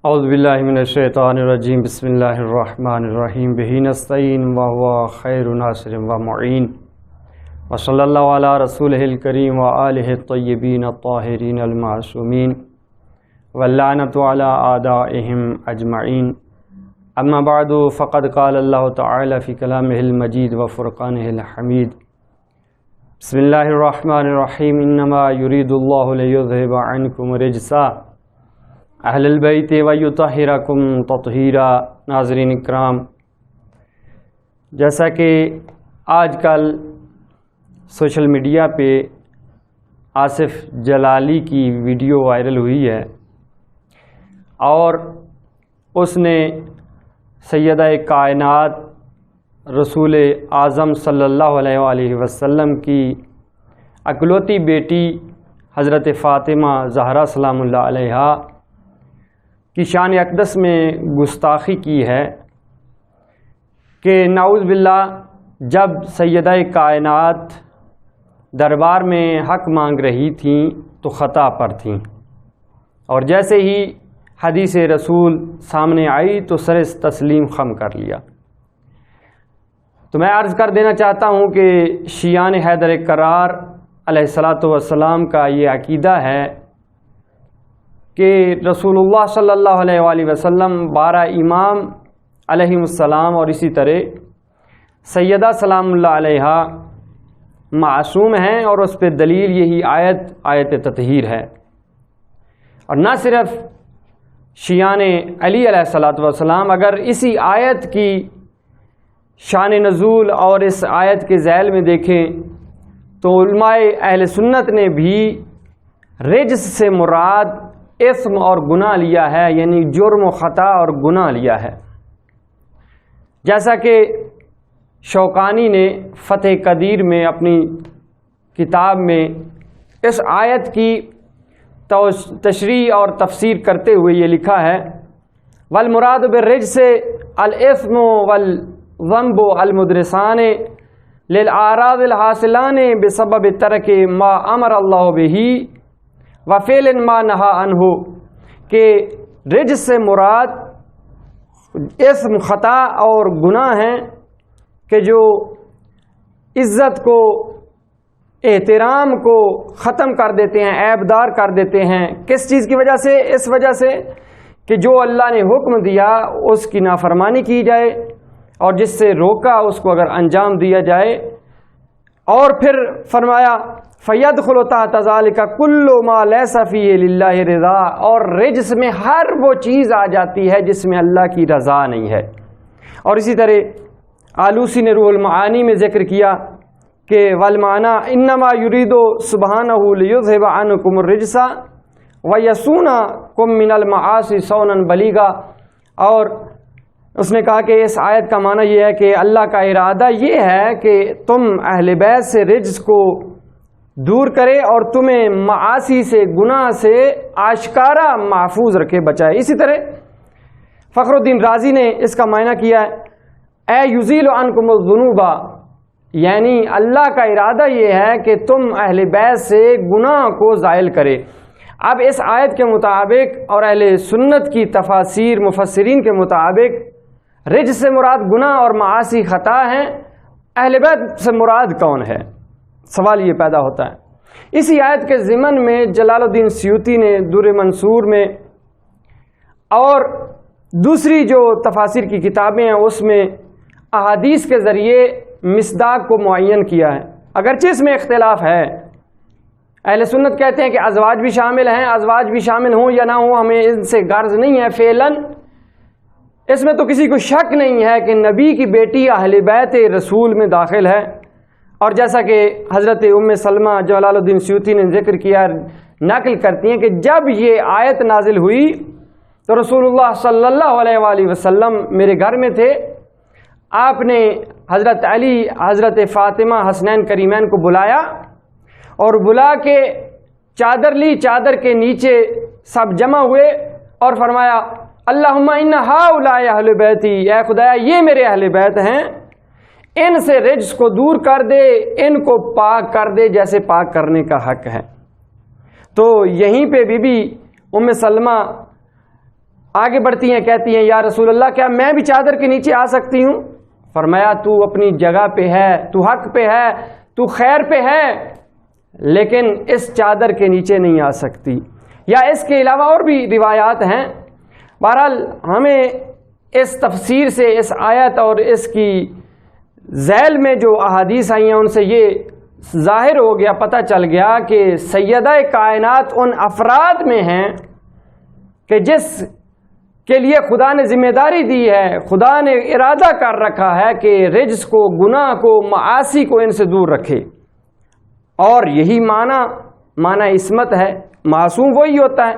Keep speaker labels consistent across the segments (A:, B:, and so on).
A: اعوذ باللہ من الشیطان الرجیم بسم اللہ الرحمن الرحیم بہ نستعین وہو خیر ناصر و معین وصلی اللہ علی رسولہ الکریم وآلہ الطیبین الطاہرین المعصومین واللعنۃ علی اعدائہم اجمعین اما بعد فقد قال اللہ تعالی فی کلامہ المجید وفرقانہ الحمید بسم اللہ الرحمن الرحیم انما یرید اللہ لیذہب عنکم الرجس اہل البیت ویطہرکم تطہیرا۔ ناظرین اکرام، جیسا کہ آج کل سوشل میڈیا پہ آصف جلالی کی ویڈیو وائرل ہوئی ہے اور اس نے سیدہ کائنات رسول اعظم صلی اللہ علیہ وآلہ وسلم کی اکلوتی بیٹی حضرت فاطمہ زہرا سلام اللہ علیہا کی شان اقدس میں گستاخی کی ہے کہ نعوذ باللہ جب سیدہ کائنات دربار میں حق مانگ رہی تھیں تو خطا پر تھیں، اور جیسے ہی حدیث رسول سامنے آئی تو سر تسلیم خم کر لیا۔ تو میں عرض کر دینا چاہتا ہوں کہ شیعان حیدر کرار علیہ الصلاۃ والسلام کا یہ عقیدہ ہے کہ رسول اللہ صلی اللہ علیہ وآلہ وسلم 12 امام علیہم السلام اور اسی طرح سیدہ سلام اللہ علیہا معصوم ہیں، اور اس پہ دلیل یہی آیت تطہیر ہے۔ اور نہ صرف شیعان علی علیہ الصلاۃ والسلام، اگر اسی آیت کی شان نزول اور اس آیت کے ذیل میں دیکھیں تو علماء اہل سنت نے بھی رجس سے مراد اسم اور گناہ لیا ہے، یعنی جرم و خطا اور گناہ لیا ہے۔ جیسا کہ شوکانی نے فتح قدیر میں اپنی کتاب میں اس آیت کی تشریح اور تفسیر کرتے ہوئے یہ لکھا ہے، والمراد بالرجس الاسم والذنب المدرسان للآراض الحاصلان بسبب ترک ما امر اللہ بہ وفعل ما نہا عنہ، کہ رجس سے مراد اسم خطا اور گناہ ہیں کہ جو عزت کو، احترام کو ختم کر دیتے ہیں، عیبدار کر دیتے ہیں۔ کس چیز کی وجہ سے؟ اس وجہ سے کہ جو اللہ نے حکم دیا اس کی نافرمانی کی جائے، اور جس سے روکا اس کو اگر انجام دیا جائے۔ اور پھر فرمایا فَيَدْخُلُ تَحْتَ ذَلِكَ كُلُّ مَا لَيْسَ فِيهِ لِلَّهِ رِضَا، اور رجس میں ہر وہ چیز آ جاتی ہے جس میں اللہ کی رضا نہیں ہے۔ اور اسی طرح آلوسی نے روح المعانی میں ذکر کیا کہ والمعنی انما یرید سبحانہ لیذہب عنکم الرجس ویصونکم من المعاصی صونا بلیغا، اور اس نے کہا کہ اس آیت کا معنی یہ ہے کہ اللہ کا ارادہ یہ ہے کہ تم اہل بیت سے رجس کو دور کرے اور تمہیں معاصی سے، گناہ سے آشکارا محفوظ رکھے، بچائے۔ اسی طرح فخر الدین رازی نے اس کا معنی کیا ہے اے یزیل عنکم الذنوب، یعنی اللہ کا ارادہ یہ ہے کہ تم اہل بیت سے گناہ کو زائل کرے۔ اب اس آیت کے مطابق اور اہل سنت کی تفاسیر مفسرین کے مطابق رجس سے مراد گناہ اور معاصی خطا ہیں، اہل بیت سے مراد کون ہے؟ سوال یہ پیدا ہوتا ہے۔ اسی آیت کے ضمن میں جلال الدین سیوطی نے در منصور میں اور دوسری جو تفاسیر کی کتابیں ہیں اس میں احادیث کے ذریعے مصداق کو معین کیا ہے، اگرچہ اس میں اختلاف ہے۔ اہل سنت کہتے ہیں کہ ازواج بھی شامل ہیں، ازواج بھی شامل ہوں یا نہ ہوں ہمیں ان سے غرض نہیں ہے، فعلاً اس میں تو کسی کو شک نہیں ہے کہ نبی کی بیٹی اہل بیت رسول میں داخل ہے۔ اور جیسا کہ حضرت ام سلمہ جلال الدین سیوطی نے ذکر کیا، نقل کرتی ہیں کہ جب یہ آیت نازل ہوئی تو رسول اللہ صلی اللہ علیہ وآلہ وسلم میرے گھر میں تھے، آپ نے حضرت علی، حضرت فاطمہ، حسنین کریمین کو بلایا اور بلا کے چادر لی، چادر کے نیچے سب جمع ہوئے اور فرمایا اللہم ان ہؤلاء اہل بیتی، اے خدایا یہ میرے اہل بیت ہیں، ان سے رجس کو دور کر دے، ان کو پاک کر دے جیسے پاک کرنے کا حق ہے۔ تو یہیں پہ بی بی ام سلمہ آگے بڑھتی ہیں، کہتی ہیں یا رسول اللہ کیا میں بھی چادر کے نیچے آ سکتی ہوں؟ فرمایا تو اپنی جگہ پہ ہے، تو حق پہ ہے، تو خیر پہ ہے، لیکن اس چادر کے نیچے نہیں آ سکتی۔ یا اس کے علاوہ اور بھی روایات ہیں۔ بہرحال ہمیں اس تفسیر سے اس آیت اور اس کی ذیل میں جو احادیث آئی ہیں ان سے یہ ظاہر ہو گیا، پتہ چل گیا کہ سیدہ کائنات ان افراد میں ہیں کہ جس کے لیے خدا نے ذمہ داری دی ہے، خدا نے ارادہ کر رکھا ہے کہ رجس کو، گناہ کو، معاصی کو ان سے دور رکھے، اور یہی معنی عصمت ہے۔ معصوم وہی ہوتا ہے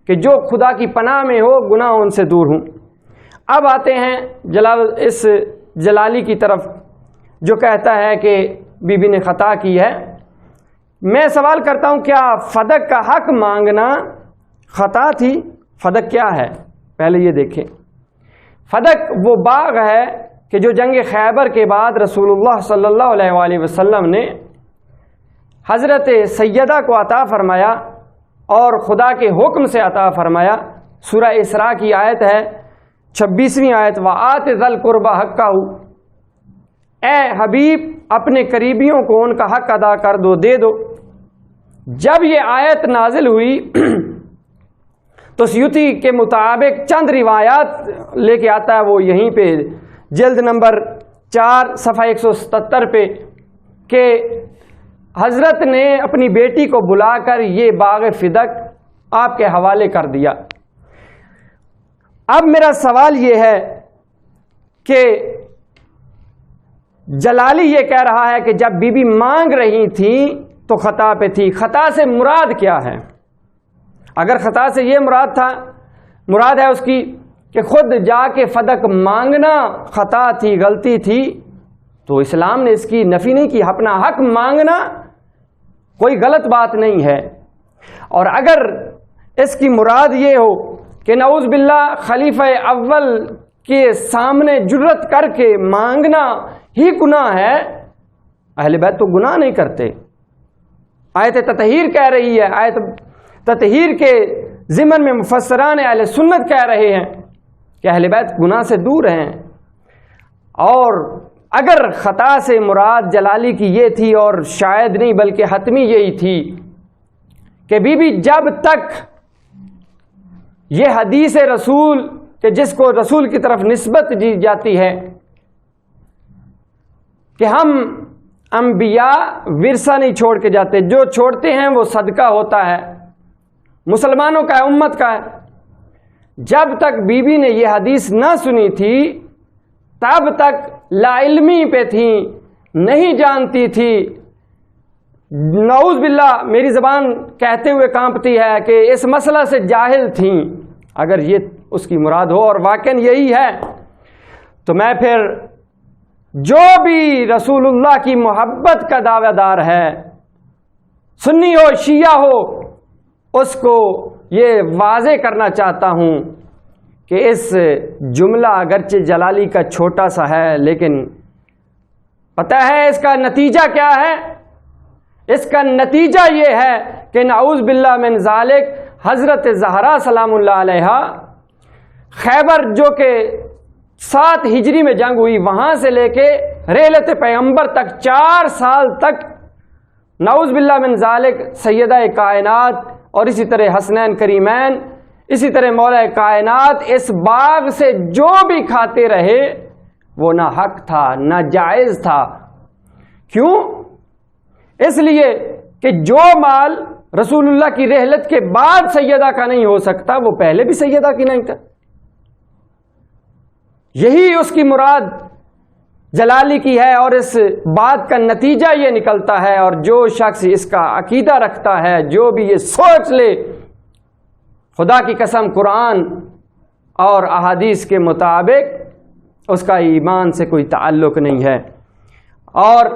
A: کہ جو خدا کی پناہ میں ہو، گناہ ان سے دور ہوں۔ اب آتے ہیں اس جلالی کی طرف جو کہتا ہے کہ بی بی نے خطا کی ہے۔ میں سوال کرتا ہوں کیا فدق کا حق مانگنا خطا تھی؟ فدق کیا ہے پہلے یہ دیکھیں۔ فدق وہ باغ ہے کہ جو جنگ خیبر کے بعد رسول اللہ صلی اللہ علیہ وآلہ وسلم نے حضرت سیدہ کو عطا فرمایا اور خدا کے حکم سے عطا فرمایا۔ سورہ اسراء کی آیت ہے 26ویں آیت، وَآتِ ذَا الْقُرْبَى حَقَّهُ، اے حبیب اپنے قریبیوں کو ان کا حق ادا کر دو، دے دو۔ جب یہ آیت نازل ہوئی تو سیوطی کے مطابق چند روایات لے کے آتا ہے، وہ یہیں پہ جلد نمبر 4 صفحہ 177 پہ، کہ حضرت نے اپنی بیٹی کو بلا کر یہ باغ فدق آپ کے حوالے کر دیا۔ اب میرا سوال یہ ہے کہ جلالی یہ کہہ رہا ہے کہ جب بی بی مانگ رہی تھی تو خطا پہ تھی۔ خطا سے مراد کیا ہے؟ اگر خطا سے یہ مراد ہے اس کی کہ خود جا کے فدق مانگنا خطا تھی، غلطی تھی، تو اسلام نے اس کی نفی نہیں کی۔ اپنا حق مانگنا کوئی غلط بات نہیں ہے۔ اور اگر اس کی مراد یہ ہو کہ نعوذ باللہ خلیفہ اول کے سامنے جرت کر کے مانگنا ہی گناہ ہے، اہل بیت تو گناہ نہیں کرتے۔ آیت تطہیر کہہ رہی ہے، آیت تطہیر کے ضمن میں مفسران اہل سنت کہہ رہے ہیں کہ اہل بیت گناہ سے دور ہیں۔ اور اگر خطا سے مراد جلالی کی یہ تھی، اور شاید نہیں بلکہ حتمی یہی تھی، کہ بی بی جب تک یہ حدیث رسول کہ جس کو رسول کی طرف نسبت دی جاتی ہے کہ ہم انبیاء ورثہ نہیں چھوڑ کے جاتے، جو چھوڑتے ہیں وہ صدقہ ہوتا ہے، مسلمانوں کا ہے، امت کا ہے، جب تک بی بی نے یہ حدیث نہ سنی تھی تب تک لا علمی پہ تھی، نہیں جانتی تھی۔ نعوذ باللہ میری زبان کہتے ہوئے کانپتی ہے کہ اس مسئلہ سے جاہل تھیں۔ اگر یہ اس کی مراد ہو اور واقعاً یہی ہے تو میں پھر جو بھی رسول اللہ کی محبت کا دعویٰ دار ہے، سنی ہو شیعہ ہو، اس کو یہ واضح کرنا چاہتا ہوں کہ اس جملہ اگرچہ جلالی کا چھوٹا سا ہے، لیکن پتہ ہے اس کا نتیجہ کیا ہے؟ اس کا نتیجہ یہ ہے کہ نعوذ باللہ من ذالک حضرت زہرا سلام اللہ علیہا خیبر جو کہ 7 ہجری میں جنگ ہوئی، وہاں سے لے کے رحلت پیغمبر تک 4 سال تک نعوذ باللہ من ذالک سیدہ کائنات اور اسی طرح حسنین کریمین، اسی طرح مولا کائنات اس باغ سے جو بھی کھاتے رہے وہ نہ حق تھا نہ جائز تھا۔ کیوں؟ اس لیے کہ جو مال رسول اللہ کی رحلت کے بعد سیدہ کا نہیں ہو سکتا وہ پہلے بھی سیدہ کی نہیں تھا۔ یہی اس کی مراد جلالی کی ہے، اور اس بات کا نتیجہ یہ نکلتا ہے، اور جو شخص اس کا عقیدہ رکھتا ہے، جو بھی یہ سوچ لے، خدا کی قسم قرآن اور احادیث کے مطابق اس کا ایمان سے کوئی تعلق نہیں ہے۔ اور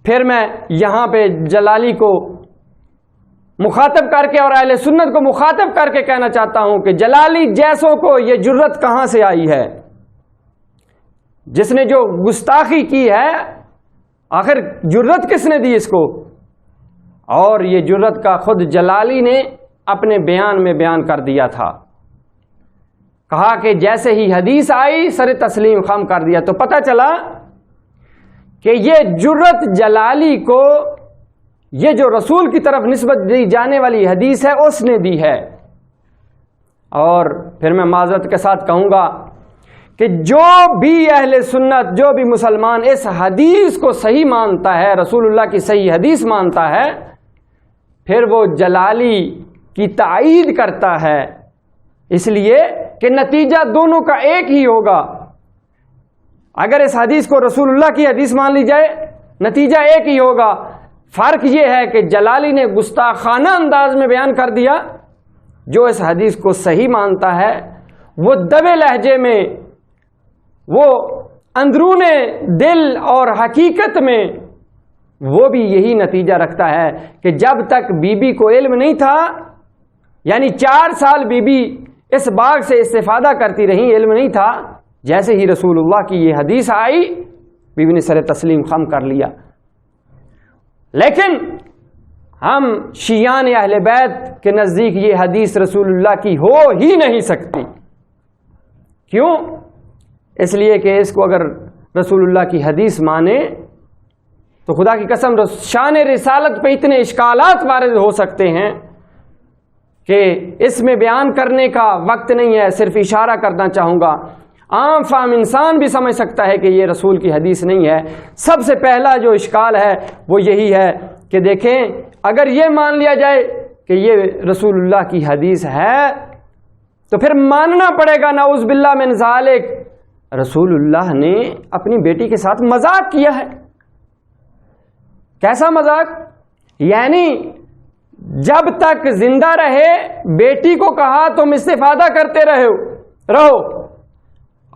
A: پھر میں یہاں پہ جلالی کو مخاطب کر کے اور اہل سنت کو مخاطب کر کے کہنا چاہتا ہوں کہ جلالی جیسوں کو یہ جرت کہاں سے آئی ہے؟ جس نے جو گستاخی کی ہے، آخر جرت کس نے دی اس کو؟ اور یہ جرت کا خود جلالی نے اپنے بیان میں بیان کر دیا تھا کہا کہ جیسے ہی حدیث آئی سر تسلیم خم کر دیا. تو پتہ چلا کہ یہ جرت جلالی کو یہ جو رسول کی طرف نسبت دی جانے والی حدیث ہے اس نے دی ہے. اور پھر میں معذرت کے ساتھ کہوں گا کہ جو بھی اہل سنت، جو بھی مسلمان اس حدیث کو صحیح مانتا ہے، رسول اللہ کی صحیح حدیث مانتا ہے، پھر وہ جلالی کی تائید کرتا ہے، اس لیے کہ نتیجہ دونوں کا ایک ہی ہوگا. اگر اس حدیث کو رسول اللہ کی حدیث مان لی جائے نتیجہ ایک ہی ہوگا. فرق یہ ہے کہ جلالی نے گستاخانہ انداز میں بیان کر دیا، جو اس حدیث کو صحیح مانتا ہے وہ دبے لہجے میں، وہ اندرون دل اور حقیقت میں وہ بھی یہی نتیجہ رکھتا ہے کہ جب تک بی بی کو علم نہیں تھا، یعنی 4 سال بی بی اس باغ سے استفادہ کرتی رہی، علم نہیں تھا، جیسے ہی رسول اللہ کی یہ حدیث آئی بی بی نے سر تسلیم خم کر لیا. لیکن ہم شیعان اہل بیت کے نزدیک یہ حدیث رسول اللہ کی ہو ہی نہیں سکتی. کیوں؟ اس لیے کہ اس کو اگر رسول اللہ کی حدیث مانے تو خدا کی قسم شان رسالت پہ اتنے اشکالات وارد ہو سکتے ہیں کہ اس میں بیان کرنے کا وقت نہیں ہے. صرف اشارہ کرنا چاہوں گا. عام فہم انسان بھی سمجھ سکتا ہے کہ یہ رسول کی حدیث نہیں ہے. سب سے پہلا جو اشکال ہے وہ یہی ہے کہ دیکھیں، اگر یہ مان لیا جائے کہ یہ رسول اللہ کی حدیث ہے تو پھر ماننا پڑے گا نعوذ باللہ من ذالک رسول اللہ نے اپنی بیٹی کے ساتھ مذاق کیا ہے. کیسا مذاق؟ یعنی جب تک زندہ رہے بیٹی کو کہا تم استفادہ کرتے رہو،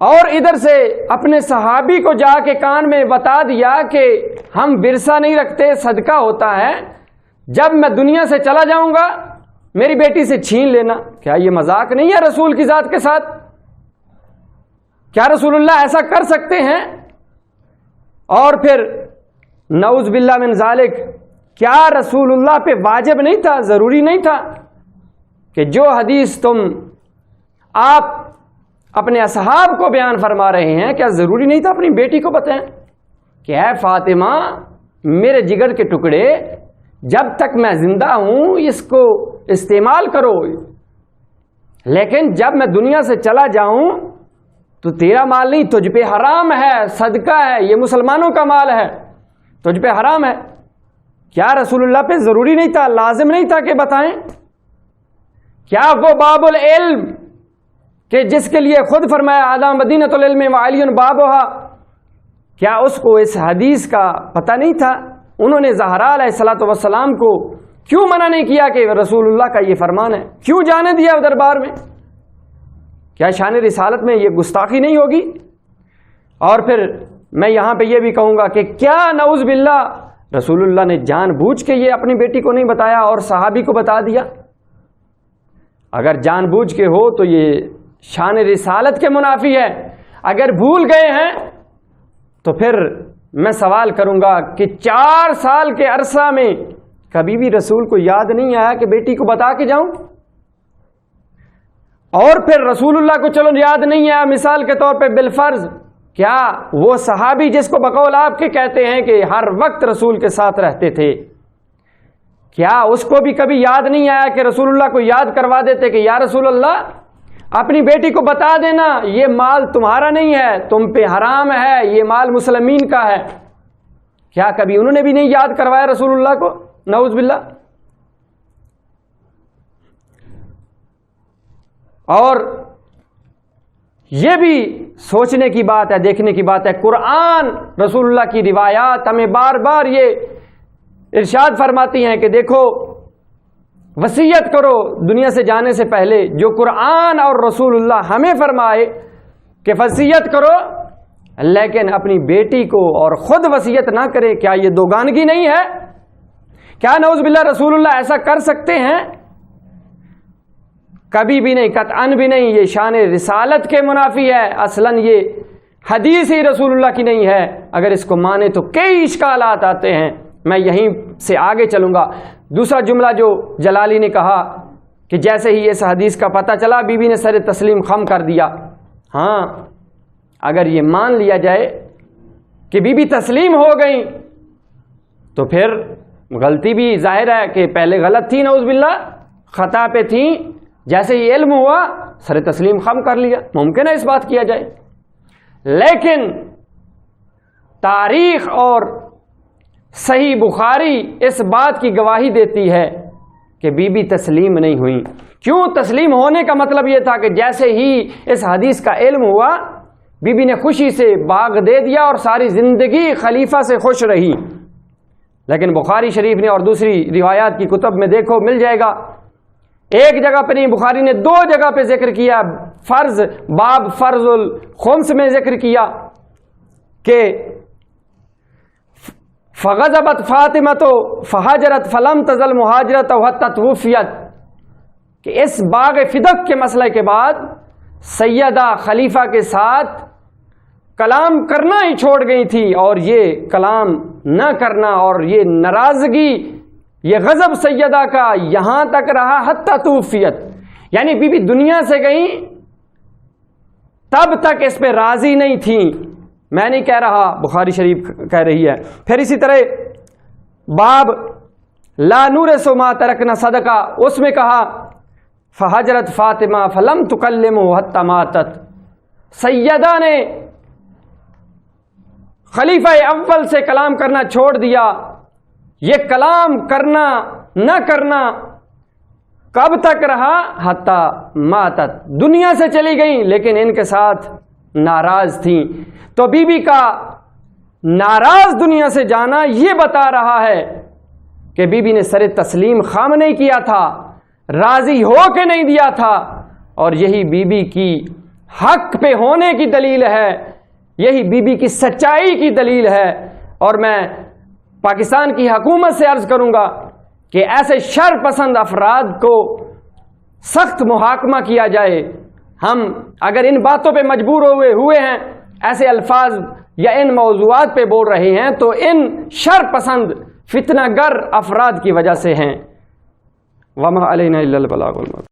A: اور ادھر سے اپنے صحابی کو جا کے کان میں بتا دیا کہ ہم ورثہ نہیں رکھتے، صدقہ ہوتا ہے، جب میں دنیا سے چلا جاؤں گا میری بیٹی سے چھین لینا. کیا یہ مذاق نہیں ہے رسول کی ذات کے ساتھ؟ کیا رسول اللہ ایسا کر سکتے ہیں؟ اور پھر نعوذ باللہ من ذالک، کیا رسول اللہ پہ واجب نہیں تھا، ضروری نہیں تھا کہ جو حدیث آپ اپنے اصحاب کو بیان فرما رہے ہیں، کیا ضروری نہیں تھا اپنی بیٹی کو بتائیں کہ اے فاطمہ میرے جگر کے ٹکڑے، جب تک میں زندہ ہوں اس کو استعمال کرو، لیکن جب میں دنیا سے چلا جاؤں تو تیرا مال نہیں، تجھ پہ حرام ہے، صدقہ ہے، یہ مسلمانوں کا مال ہے، تجھ پہ حرام ہے. کیا رسول اللہ پہ ضروری نہیں تھا، لازم نہیں تھا کہ بتائیں؟ کیا وہ باب العلم کہ جس کے لیے خود فرمایا آدھا مدینۃ العلم وعلی بابھا، کیا اس کو اس حدیث کا پتہ نہیں تھا؟ انہوں نے زہرا علیہ الصلوۃ والسلام کو کیوں منع نہیں کیا کہ رسول اللہ کا یہ فرمان ہے؟ کیوں جانے دیا دربار میں؟ کیا شان رسالت میں یہ گستاخی نہیں ہوگی؟ اور پھر میں یہاں پہ یہ بھی کہوں گا کہ کیا نعوذ باللہ رسول اللہ نے جان بوجھ کے یہ اپنی بیٹی کو نہیں بتایا اور صحابی کو بتا دیا؟ اگر جان بوجھ کے ہو تو یہ شان رسالت کے منافی ہے. اگر بھول گئے ہیں تو پھر میں سوال کروں گا کہ 4 سال کے عرصہ میں کبھی بھی رسول کو یاد نہیں آیا کہ بیٹی کو بتا کے جاؤں؟ اور پھر رسول اللہ کو چلو یاد نہیں آیا مثال کے طور پہ بالفرض، کیا وہ صحابی جس کو بقول آپ کے کہتے ہیں کہ ہر وقت رسول کے ساتھ رہتے تھے، کیا اس کو بھی کبھی یاد نہیں آیا کہ رسول اللہ کو یاد کروا دیتے کہ یا رسول اللہ اپنی بیٹی کو بتا دینا یہ مال تمہارا نہیں ہے، تم پہ حرام ہے، یہ مال مسلمین کا ہے؟ کیا کبھی انہوں نے بھی نہیں یاد کروایا رسول اللہ کو؟ نعوذ باللہ. اور یہ بھی سوچنے کی بات ہے، دیکھنے کی بات ہے، قرآن رسول اللہ کی روایات ہمیں بار بار یہ ارشاد فرماتی ہیں کہ دیکھو وصیت کرو دنیا سے جانے سے پہلے، جو قرآن اور رسول اللہ ہمیں فرمائے کہ وصیت کرو، لیکن اپنی بیٹی کو اور خود وصیت نہ کرے. کیا یہ دوگانگی نہیں ہے؟ کیا نعوذ باللہ رسول اللہ ایسا کر سکتے ہیں؟ کبھی بھی نہیں، قطعاً بھی نہیں. یہ شان رسالت کے منافی ہے، اصلاً یہ حدیث ہی رسول اللہ کی نہیں ہے. اگر اس کو مانے تو کئی اشکالات آتے ہیں. میں یہیں سے آگے چلوں گا. دوسرا جملہ جو جلالی نے کہا کہ جیسے ہی اس حدیث کا پتہ چلا بی بی نے سر تسلیم خم کر دیا۔ ہاں اگر یہ مان لیا جائے کہ بی بی تسلیم ہو گئیں تو پھر غلطی بھی ظاہر ہے کہ پہلے غلط تھی، نعوذ باللہ خطا پہ تھیں، جیسے ہی علم ہوا سر تسلیم خم کر لیا، ممکن ہے اس بات کیا جائے۔ لیکن تاریخ اور صحیح بخاری اس بات کی گواہی دیتی ہے کہ بی بی تسلیم نہیں ہوئی۔ کیوں؟ تسلیم ہونے کا مطلب یہ تھا کہ جیسے ہی اس حدیث کا علم ہوا بی بی نے خوشی سے باغ دے دیا اور ساری زندگی خلیفہ سے خوش رہی۔ لیکن بخاری شریف نے اور دوسری روایات کی کتب میں دیکھو مل جائے گا، ایک جگہ پہ نہیں، بخاری نے 2 جگہ پہ ذکر کیا، فرض باب فرض الخمس میں ذکر کیا کہ فغضبت فاطمۃ فہاجرت فلم تزل مہاجرت حتی توفیت، کہ اس باغ فدق کے مسئلے کے بعد سیدہ خلیفہ کے ساتھ کلام کرنا ہی چھوڑ گئی تھی، اور یہ کلام نہ کرنا اور یہ ناراضگی، یہ غضب سیدہ کا یہاں تک رہا حتی توفیت، یعنی بی بی دنیا سے گئیں تب تک اس پہ راضی نہیں تھیں۔ میں نہیں کہہ رہا، بخاری شریف کہہ رہی ہے۔ پھر اسی طرح باب لا نورث ما ترکنا صدقہ، اس میں کہا فہجرت فاطمہ فلم تکلمہ حتی ماتت، سیدہ نے خلیفہ اول سے کلام کرنا چھوڑ دیا۔ یہ کلام کرنا نہ کرنا کب تک رہا؟ حتی ماتت، دنیا سے چلی گئیں لیکن ان کے ساتھ ناراض تھیں۔ تو بی بی کا ناراض دنیا سے جانا یہ بتا رہا ہے کہ بی بی نے سر تسلیم خم نہیں کیا تھا، راضی ہو کے نہیں دیا تھا، اور یہی بی بی کی حق پہ ہونے کی دلیل ہے، یہی بی بی کی سچائی کی دلیل ہے۔ اور میں پاکستان کی حکومت سے عرض کروں گا کہ ایسے شر پسند افراد کو سخت محاکمہ کیا جائے۔ ہم اگر ان باتوں پہ مجبور ہوئے ہیں، ایسے الفاظ یا ان موضوعات پہ بول رہے ہیں، تو ان شر پسند فتنہ گر افراد کی وجہ سے ہیں۔ وما علینا الا البلاغ المبین۔